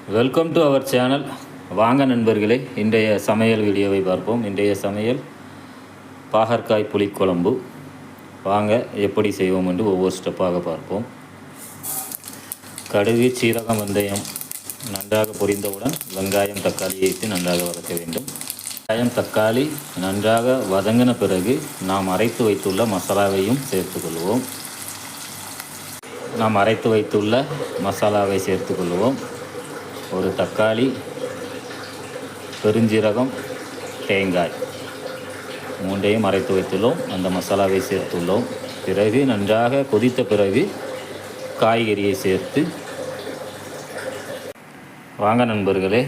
Welcome to our channel. வாங்க நண்பர்களே, இன்றைய சமையல் வீடியோவை பார்ப்போம். இன்றைய சமையல் பாகற்காய் புளிக்குழம்பு. வாங்க எப்படி செய்வோம் என்று ஒவ்வொரு ஸ்டெப்பாக பார்ப்போம். கடுகு, சீரகம், வெந்தயம் நன்றாக பொரிந்தவுடன் வெங்காயம், தக்காளியை வைத்து நன்றாக வதக்க வேண்டும். வெங்காயம், தக்காளி நன்றாக வதங்கின பிறகு நாம் அரைத்து வைத்துள்ள மசாலாவையும் சேர்த்துக்கொள்வோம். நாம் அரைத்து வைத்துள்ள மசாலாவை சேர்த்துக்கொள்வோம். ஒரு தக்காளி, பெருஞ்சீரகம், தேங்காய் மூன்றையும் அரைத்து வைத்துள்ளோம். அந்த மசாலாவை சேர்த்துள்ளோம். பிறகு நன்றாக கொதித்த பிறகு காய்கறியை சேர்த்து வாங்க நண்பர்களே,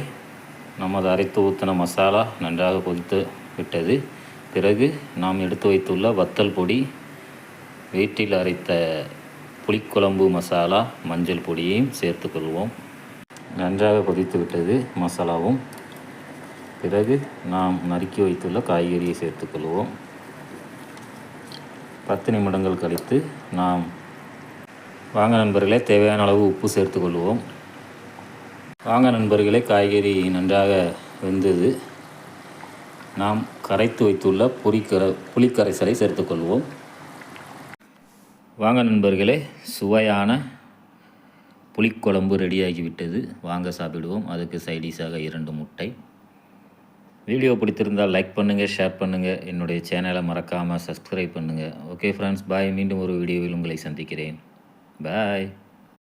நமது அரைத்து ஊற்றின மசாலா நன்றாக கொதித்து விட்டது. பிறகு நாம் எடுத்து வைத்துள்ள வத்தல் பொடி, வீட்டில் அரைத்த புளிக்குழம்பு மசாலா, மஞ்சள் பொடியையும் சேர்த்துக்கொள்வோம். நன்றாக கொதித்து விட்டது மசாலாவும். பிறகு நாம் நறுக்கி வைத்துள்ள காய்கறியை சேர்த்துக்கொள்வோம். 10 நிமிடங்கள் கழித்து நாம் வாங்க நண்பர்களே, தேவையான அளவு உப்பு சேர்த்துக்கொள்வோம். வாங்க நண்பர்களே, காய்கறி நன்றாக வெந்தது. நாம் கரைத்து வைத்துள்ள புளிக்கரைசலை சேர்த்துக்கொள்வோம். வாங்க நண்பர்களே, சுவையான புளிக்குழம்பு ரெடியாகிவிட்டது. வாங்க சாப்பிடுவோம். அதுக்கு சைடிஷாக 2 முட்டை. வீடியோ பிடித்திருந்தால் லைக் பண்ணுங்கள், ஷேர் பண்ணுங்கள். என்னுடைய சேனலை மறக்காமல் சப்ஸ்கிரைப் பண்ணுங்கள். ஓகே ஃப்ரெண்ட்ஸ், பாய். மீண்டும் ஒரு வீடியோவில் உங்களை சந்திக்கிறேன். பாய்.